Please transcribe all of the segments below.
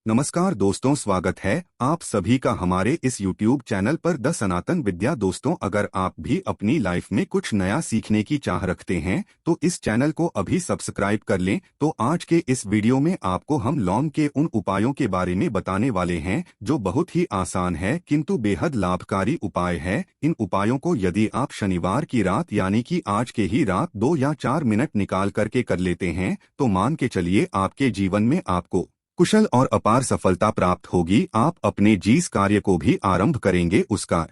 नमस्कार दोस्तों, स्वागत है आप सभी का हमारे इस YouTube चैनल पर द सनातन विद्या। दोस्तों, अगर आप भी अपनी लाइफ में कुछ नया सीखने की चाह रखते हैं तो इस चैनल को अभी सब्सक्राइब कर लें। तो आज के इस वीडियो में आपको हम लौंग के उन उपायों के बारे में बताने वाले हैं जो बहुत ही आसान है किंतु बेहद लाभकारी उपाय है। इन उपायों को यदि आप शनिवार की रात यानी कि आज के ही रात 2 या 4 मिनट निकाल करके कर लेते हैं तो मान के चलिए आपके जीवन में आपको कुशल और अपार सफलता प्राप्त होगी। आप अपने जिस कार्य को भी आरंभ करेंगे उसका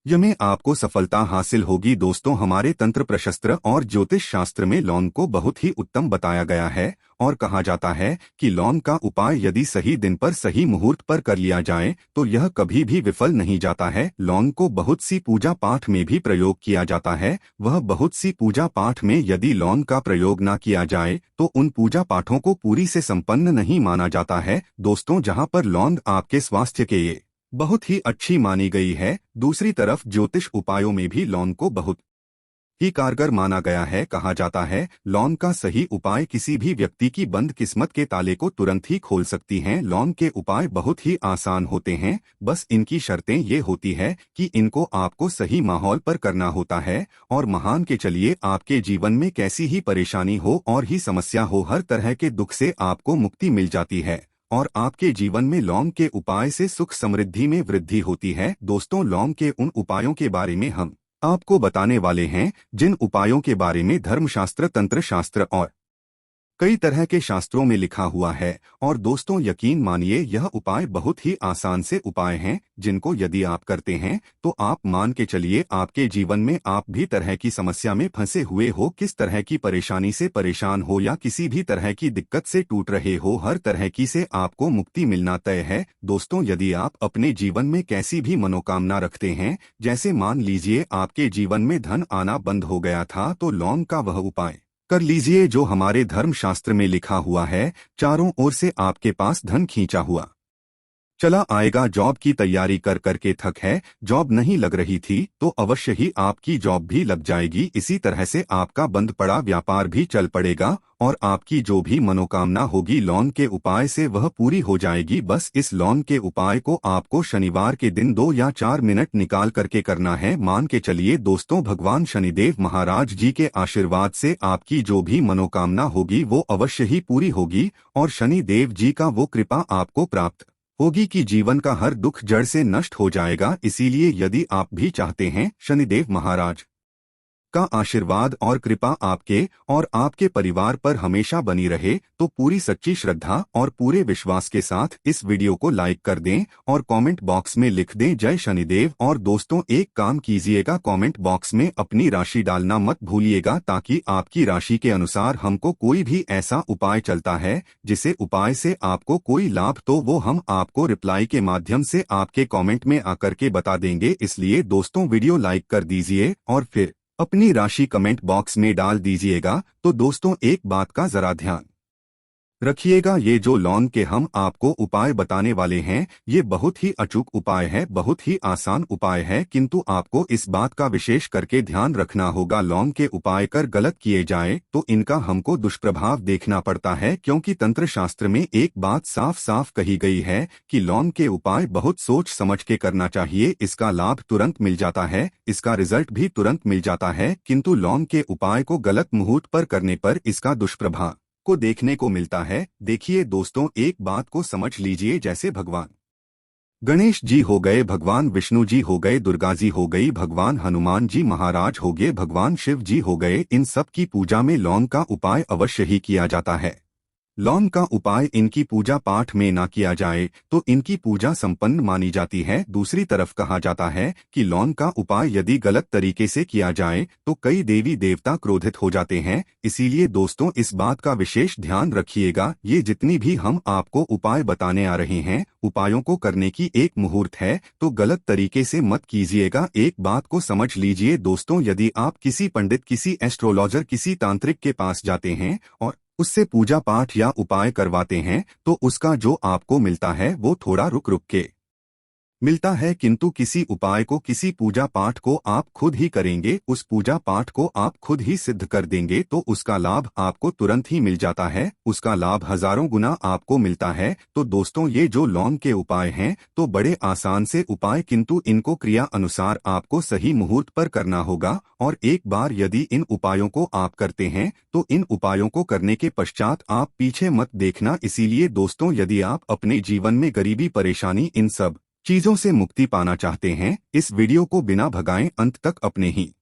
में आपको सफलता हासिल होगी। दोस्तों, हमारे तंत्र प्रशस्त्र और ज्योतिष शास्त्र में लौंग को बहुत ही उत्तम बताया गया है और कहा जाता है कि लौंग का उपाय यदि सही दिन पर सही मुहूर्त पर कर लिया जाए तो यह कभी भी विफल नहीं जाता है। लौंग को बहुत सी पूजा पाठ में भी प्रयोग किया जाता है। वह बहुत सी पूजा पाठ में यदि लौंग का प्रयोग न किया जाए तो उन पूजा पाठों को पूरी से संपन्न नहीं माना जाता है। दोस्तों, जहाँ पर लौंग आपके स्वास्थ्य के लिए बहुत ही अच्छी मानी गई है, दूसरी तरफ ज्योतिष उपायों में भी लौंग को बहुत ही कारगर माना गया है। कहा जाता है लौंग का सही उपाय किसी भी व्यक्ति की बंद किस्मत के ताले को तुरंत ही खोल सकती हैं। लौंग के उपाय बहुत ही आसान होते हैं, बस इनकी शर्तें ये होती है कि इनको आपको सही माहौल पर करना होता है। और महान के चलिए आपके जीवन में कैसी ही परेशानी हो और ही समस्या हो, हर तरह के दुख से आपको मुक्ति मिल जाती है और आपके जीवन में लौंग के उपाय से सुख समृद्धि में वृद्धि होती है। दोस्तों, लौंग के उन उपायों के बारे में हम आपको बताने वाले हैं जिन उपायों के बारे में धर्मशास्त्र, तंत्र शास्त्र और कई तरह के शास्त्रों में लिखा हुआ है। और दोस्तों, यकीन मानिए यह उपाय बहुत ही आसान से उपाय हैं जिनको यदि आप करते हैं तो आप मान के चलिए आपके जीवन में आप भी तरह की समस्या में फंसे हुए हो, किस तरह की परेशानी से परेशान हो या किसी भी तरह की दिक्कत से टूट रहे हो, हर तरह की से आपको मुक्ति मिलना तय है। दोस्तों, यदि आप अपने जीवन में कैसी भी मनोकामना रखते हैं, जैसे मान लीजिए आपके जीवन में धन आना बंद हो गया था, तो लौंग का वह उपाय कर लीजिए जो हमारे धर्म शास्त्र में लिखा हुआ है। चारों ओर से आपके पास धन खींचा हुआ चला आएगा। जॉब की तैयारी कर करके थक है, जॉब नहीं लग रही थी तो अवश्य ही आपकी जॉब भी लग जाएगी। इसी तरह से आपका बंद पड़ा व्यापार भी चल पड़ेगा और आपकी जो भी मनोकामना होगी लौंग के उपाय से वह पूरी हो जाएगी। बस इस लौंग के उपाय को आपको शनिवार के दिन 2 या 4 मिनट निकाल करके करना है। मान के चलिए दोस्तों, भगवान शनिदेव महाराज जी के आशीर्वाद से आपकी जो भी मनोकामना होगी वो अवश्य ही पूरी होगी और शनिदेव जी का वो कृपा आपको प्राप्त होगी कि जीवन का हर दुख जड़ से नष्ट हो जाएगा। इसीलिए यदि आप भी चाहते हैं शनिदेव महाराज का आशीर्वाद और कृपा आपके और आपके परिवार पर हमेशा बनी रहे तो पूरी सच्ची श्रद्धा और पूरे विश्वास के साथ इस वीडियो को लाइक कर दें और कमेंट बॉक्स में लिख दें जय शनिदेव। और दोस्तों, एक काम कीजिएगा, कमेंट बॉक्स में अपनी राशि डालना मत भूलिएगा ताकि आपकी राशि के अनुसार हमको कोई भी ऐसा उपाय चलता है जिसे उपाय से आपको कोई लाभ तो वो हम आपको रिप्लाई के माध्यम से आपके कॉमेंट में आकर के बता देंगे। इसलिए दोस्तों, वीडियो लाइक कर दीजिए और फिर अपनी राशि कमेंट बॉक्स में डाल दीजिएगा। तो दोस्तों, एक बात का जरा ध्यान रखिएगा, ये जो लौंग के हम आपको उपाय बताने वाले हैं ये बहुत ही अचूक उपाय है, बहुत ही आसान उपाय है, किंतु आपको इस बात का विशेष करके ध्यान रखना होगा। लौंग के उपाय कर गलत किए जाए तो इनका हमको दुष्प्रभाव देखना पड़ता है, क्योंकि तंत्र शास्त्र में एक बात साफ साफ कही गई है कि लौंग के उपाय बहुत सोच समझ के करना चाहिए। इसका लाभ तुरंत मिल जाता है, इसका रिजल्ट भी तुरंत मिल जाता है, किंतु लौंग के उपाय को गलत मुहूर्त पर करने पर इसका दुष्प्रभाव को देखने को मिलता है। देखिए दोस्तों, एक बात को समझ लीजिए, जैसे भगवान गणेश जी हो गए, भगवान विष्णु जी हो गए, दुर्गा जी हो गई, भगवान हनुमान जी महाराज हो गए, भगवान शिव जी हो गए, इन सब की पूजा में लौंग का उपाय अवश्य ही किया जाता है। लौंग का उपाय इनकी पूजा पाठ में ना किया जाए तो इनकी पूजा संपन्न मानी जाती है। दूसरी तरफ कहा जाता है कि लौंग का उपाय यदि गलत तरीके से किया जाए तो कई देवी देवता क्रोधित हो जाते हैं। इसीलिए दोस्तों, इस बात का विशेष ध्यान रखिएगा, ये जितनी भी हम आपको उपाय बताने आ रहे हैं उपायों को करने की एक मुहूर्त है तो गलत तरीके से मत कीजिएगा। एक बात को समझ लीजिए दोस्तों, यदि आप किसी पंडित, किसी एस्ट्रोलॉजर, किसी तांत्रिक के पास जाते हैं और उससे पूजा पाठ या उपाय करवाते हैं तो उसका जो आपको मिलता है वो थोड़ा रुक रुक के मिलता है, किंतु किसी उपाय को, किसी पूजा पाठ को आप खुद ही करेंगे, उस पूजा पाठ को आप खुद ही सिद्ध कर देंगे तो उसका लाभ आपको तुरंत ही मिल जाता है, उसका लाभ हजारों गुना आपको मिलता है। तो दोस्तों, ये जो लौंग के उपाय हैं तो बड़े आसान से उपाय, किंतु इनको क्रिया अनुसार आपको सही मुहूर्त पर करना होगा। और एक बार यदि इन उपायों को आप करते हैं तो इन उपायों को करने के पश्चात आप पीछे मत देखना। इसीलिए दोस्तों, यदि आप अपने जीवन में गरीबी, परेशानी, इन सब चीजों से मुक्ति पाना चाहते हैं, इस वीडियो को बिना भगाएं अंत तक अपने ही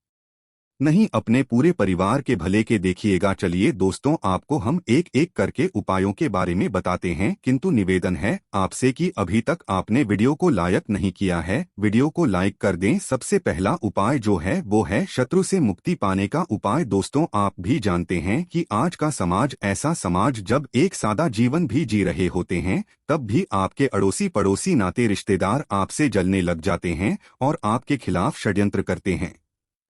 नहीं, अपने पूरे परिवार के भले के देखिएगा। चलिए दोस्तों, आपको हम एक एक करके उपायों के बारे में बताते हैं, किंतु निवेदन है आपसे कि अभी तक आपने वीडियो को लाइक नहीं किया है, वीडियो को लाइक कर दें। सबसे पहला उपाय जो है वो है शत्रु से मुक्ति पाने का उपाय। दोस्तों, आप भी जानते हैं कि आज का समाज ऐसा समाज, जब एक सादा जीवन भी जी रहे होते हैं तब भी आपके अड़ोसी पड़ोसी नाते रिश्तेदार आपसे जलने लग जाते हैं और आपके खिलाफ षड्यंत्र करते हैं।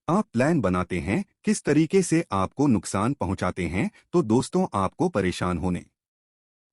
आप प्लान बनाते हैं किस तरीके से आपको नुकसान पहुंचाते हैं। तो दोस्तों, आपको परेशान होने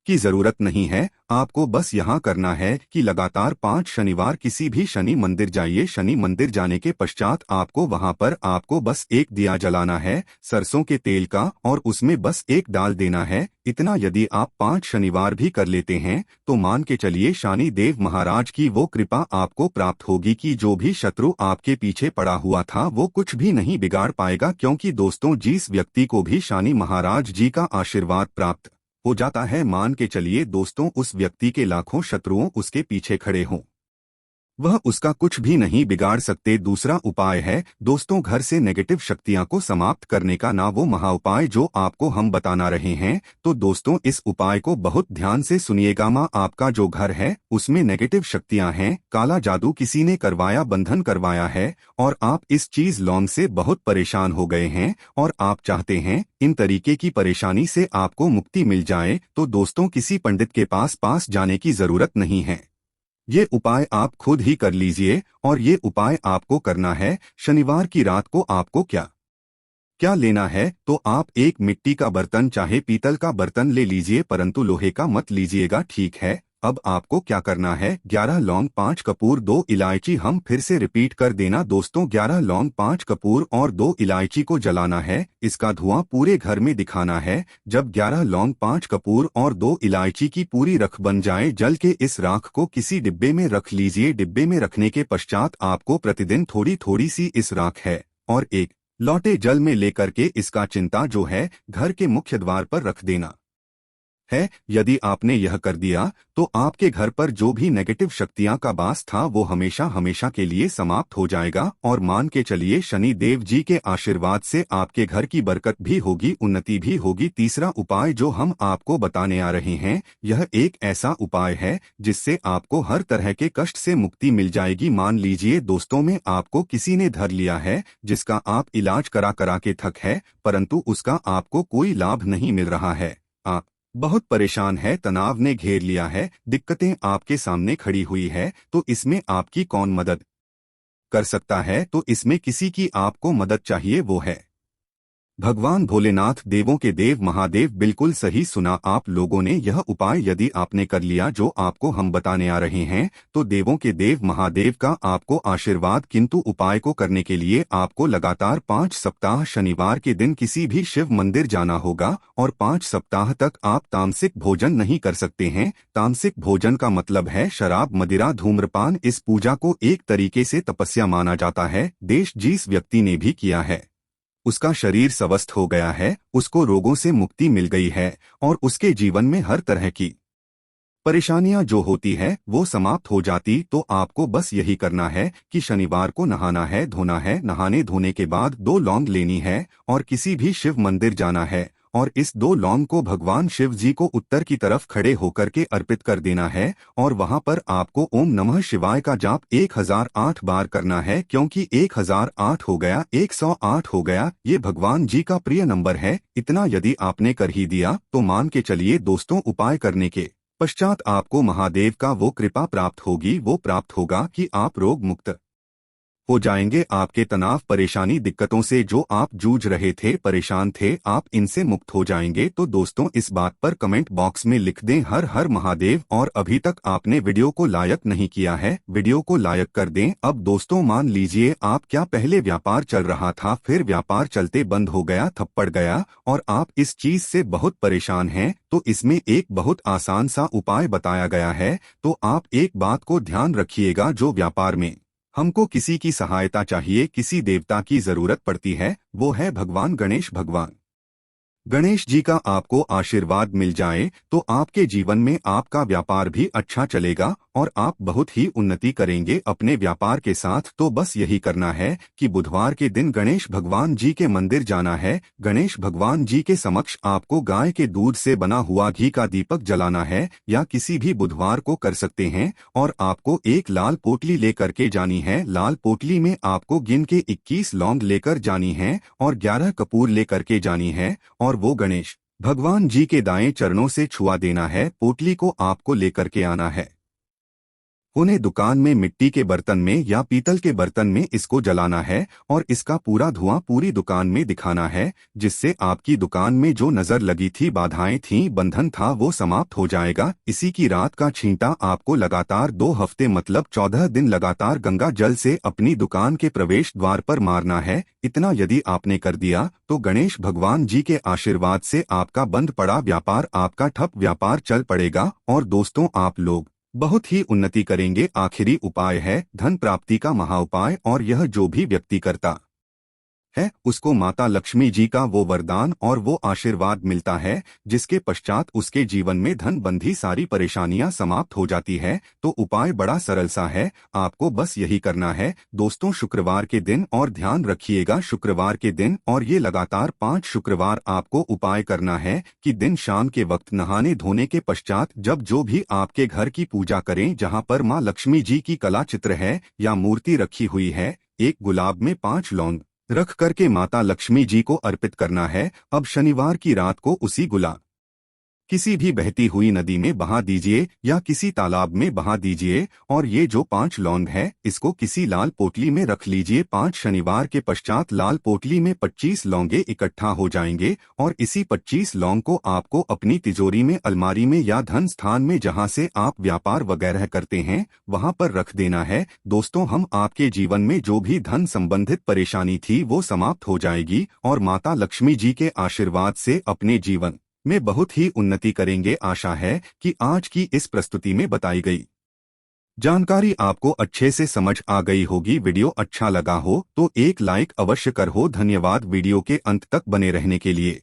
की जरूरत नहीं है। आपको बस यहाँ करना है कि लगातार 5 शनिवार किसी भी शनि मंदिर जाइए। शनि मंदिर जाने के पश्चात आपको वहाँ पर आपको बस एक दिया जलाना है सरसों के तेल का, और उसमें बस एक डाल देना है। इतना यदि आप 5 शनिवार भी कर लेते हैं तो मान के चलिए शनि देव महाराज की वो कृपा आपको प्राप्त होगी कि जो भी शत्रु आपके पीछे पड़ा हुआ था वो कुछ भी नहीं बिगाड़ पाएगा। क्योंकि दोस्तों, जिस व्यक्ति को भी शनि महाराज जी का आशीर्वाद प्राप्त हो जाता है, मान के चलिए दोस्तों, उस व्यक्ति के लाखों शत्रुओं उसके पीछे खड़े हों, वह उसका कुछ भी नहीं बिगाड़ सकते। दूसरा उपाय है दोस्तों, घर से नेगेटिव शक्तियां को समाप्त करने का ना वो महाउपाय जो आपको हम बताना रहे हैं। तो दोस्तों, इस उपाय को बहुत ध्यान से सुनिएगा। माँ, आपका जो घर है उसमें नेगेटिव शक्तियां हैं, काला जादू किसी ने करवाया, बंधन करवाया है, और आप इस चीज लौंग से बहुत परेशान हो गए हैं और आप चाहते हैं इन तरीके की परेशानी से आपको मुक्ति मिल जाए। तो दोस्तों, किसी पंडित के पास जाने की जरूरत नहीं है, ये उपाय आप खुद ही कर लीजिए। और ये उपाय आपको करना है शनिवार की रात को। आपको क्या क्या लेना है, तो आप एक मिट्टी का बर्तन, चाहे पीतल का बर्तन ले लीजिए, परंतु लोहे का मत लीजिएगा, ठीक है। अब आपको क्या करना है, 11 लौंग, 5 कपूर, 2 इलायची। हम फिर से रिपीट कर देना दोस्तों, 11 लौंग, 5 कपूर और 2 इलायची को जलाना है। इसका धुआं पूरे घर में दिखाना है। जब 11 लौंग, 5 कपूर और 2 इलायची की पूरी रख बन जाए जल के, इस राख को किसी डिब्बे में रख लीजिए। डिब्बे में रखने के पश्चात आपको प्रतिदिन थोड़ी थोड़ी सी इस राख है और एक लौटे जल में लेकर के इसका चिंता जो है घर के मुख्य द्वार पर रख देना है। यदि आपने यह कर दिया तो आपके घर पर जो भी नेगेटिव शक्तियां का वास था वो हमेशा हमेशा के लिए समाप्त हो जाएगा। और मान के चलिए शनि देव जी के आशीर्वाद से आपके घर की बरकत भी होगी, उन्नति भी होगी। तीसरा उपाय जो हम आपको बताने आ रहे हैं, यह एक ऐसा उपाय है जिससे आपको हर तरह के कष्ट से मुक्ति मिल जाएगी। मान लीजिए दोस्तों, में आपको किसी ने धर लिया है, जिसका आप इलाज करा करा के थक है, परंतु उसका आपको कोई लाभ नहीं मिल रहा है। आप बहुत परेशान है, तनाव ने घेर लिया है, दिक्कतें आपके सामने खड़ी हुई है। तो इसमें आपकी कौन मदद कर सकता है, तो इसमें किसी की आपको मदद चाहिए, वो है भगवान भोलेनाथ, देवों के देव महादेव। बिल्कुल सही सुना आप लोगों ने। यह उपाय यदि आपने कर लिया जो आपको हम बताने आ रहे हैं, तो देवों के देव महादेव का आपको आशीर्वाद। किंतु उपाय को करने के लिए आपको लगातार 5 सप्ताह शनिवार के दिन किसी भी शिव मंदिर जाना होगा और 5 सप्ताह तक आप तामसिक भोजन नहीं कर सकते हैं। तामसिक भोजन का मतलब है शराब, मदिरा, धूम्रपान। इस पूजा को एक तरीके से तपस्या माना जाता है। देश जिस व्यक्ति ने भी किया है उसका शरीर स्वस्थ हो गया है, उसको रोगों से मुक्ति मिल गई है और उसके जीवन में हर तरह की परेशानियां जो होती है वो समाप्त हो जाती। तो आपको बस यही करना है कि शनिवार को नहाना है, धोना है। नहाने धोने के बाद 2 लौंग लेनी है और किसी भी शिव मंदिर जाना है और इस 2 लौंग को भगवान शिव जी को उत्तर की तरफ खड़े होकर के अर्पित कर देना है। और वहां पर आपको ओम नमः शिवाय का जाप 1008 बार करना है, क्योंकि 1008 हो गया, 108 हो गया, ये भगवान जी का प्रिय नंबर है। इतना यदि आपने कर ही दिया तो मान के चलिए दोस्तों, उपाय करने के पश्चात आपको महादेव का वो कृपा प्राप्त होगी, वो प्राप्त होगा कि आप रोग मुक्त हो जाएंगे। आपके तनाव, परेशानी, दिक्कतों से जो आप जूझ रहे थे, परेशान थे, आप इनसे मुक्त हो जाएंगे। तो दोस्तों, इस बात पर कमेंट बॉक्स में लिख दें हर हर महादेव। और अभी तक आपने वीडियो को लाइक नहीं किया है, वीडियो को लाइक कर दें। अब दोस्तों, मान लीजिए आप क्या पहले व्यापार चल रहा था, फिर व्यापार चलते बंद हो गया, थप्पड़ गया, और आप इस चीज से बहुत परेशान हैं, तो इसमें एक बहुत आसान सा उपाय बताया गया है। तो आप एक बात को ध्यान रखिएगा, जो व्यापार में हमको किसी की सहायता चाहिए, किसी देवता की जरूरत पड़ती है, वो है भगवान गणेश भगवान। गणेश जी का आपको आशीर्वाद मिल जाए तो आपके जीवन में आपका व्यापार भी अच्छा चलेगा और आप बहुत ही उन्नति करेंगे अपने व्यापार के साथ। तो बस यही करना है कि बुधवार के दिन गणेश भगवान जी के मंदिर जाना है। गणेश भगवान जी के समक्ष आपको गाय के दूध से बना हुआ घी का दीपक जलाना है, या किसी भी बुधवार को कर सकते हैं। और आपको एक लाल पोटली लेकर के जानी है। लाल पोटली में आपको गिन के 21 लौंग लेकर जानी है और 11 कपूर लेकर के जानी है, और वो गणेश भगवान जी के दाएं चरणों से छुआ देना है। पोटली को आपको लेकर के आना है। उन्हें दुकान में मिट्टी के बर्तन में या पीतल के बर्तन में इसको जलाना है और इसका पूरा धुआं पूरी दुकान में दिखाना है, जिससे आपकी दुकान में जो नजर लगी थी, बाधाएं थीं, बंधन था, वो समाप्त हो जाएगा। इसी की रात का छींटा आपको लगातार 2 हफ्ते मतलब 14 दिन लगातार गंगा जल से अपनी दुकान के प्रवेश द्वार पर मारना है। इतना यदि आपने कर दिया तो गणेश भगवान जी के आशीर्वाद से आपका बंद पड़ा व्यापार, आपका ठप व्यापार चल पड़ेगा और दोस्तों, आप लोग बहुत ही उन्नति करेंगे। आखिरी उपाय है धन प्राप्ति का महाउपाय, और यह जो भी व्यक्ति करता है उसको माता लक्ष्मी जी का वो वरदान और वो आशीर्वाद मिलता है, जिसके पश्चात उसके जीवन में धन बंधी सारी परेशानियां समाप्त हो जाती है। तो उपाय बड़ा सरल सा है, आपको बस यही करना है दोस्तों, शुक्रवार के दिन। और ध्यान रखिएगा, शुक्रवार के दिन, और ये लगातार 5 शुक्रवार आपको उपाय करना है कि दिन शाम के वक्त नहाने धोने के पश्चात जब जो भी आपके घर की पूजा करें, जहाँ पर माँ लक्ष्मी जी की कला चित्र है या मूर्ति रखी हुई है, एक गुलाब में 5 लौंग रख करके माता लक्ष्मी जी को अर्पित करना है। अब शनिवार की रात को उसी गुलाब किसी भी बहती हुई नदी में बहा दीजिए या किसी तालाब में बहा दीजिए, और ये जो 5 लौंग है इसको किसी लाल पोटली में रख लीजिए। 5 शनिवार के पश्चात लाल पोटली में 25 लौंगे इकट्ठा हो जाएंगे, और इसी 25 लौंग को आपको अपनी तिजोरी में, अलमारी में या धन स्थान में जहां से आप व्यापार वगैरह करते हैं वहां पर रख देना है। दोस्तों, हम आपके जीवन में जो भी धन संबंधित परेशानी थी वो समाप्त हो जाएगी और माता लक्ष्मी जी के आशीर्वाद से अपने जीवन में बहुत ही उन्नति करेंगे। आशा है कि आज की इस प्रस्तुति में बताई गई जानकारी आपको अच्छे से समझ आ गई होगी। वीडियो अच्छा लगा हो तो एक लाइक अवश्य कर हो। धन्यवाद वीडियो के अंत तक बने रहने के लिए।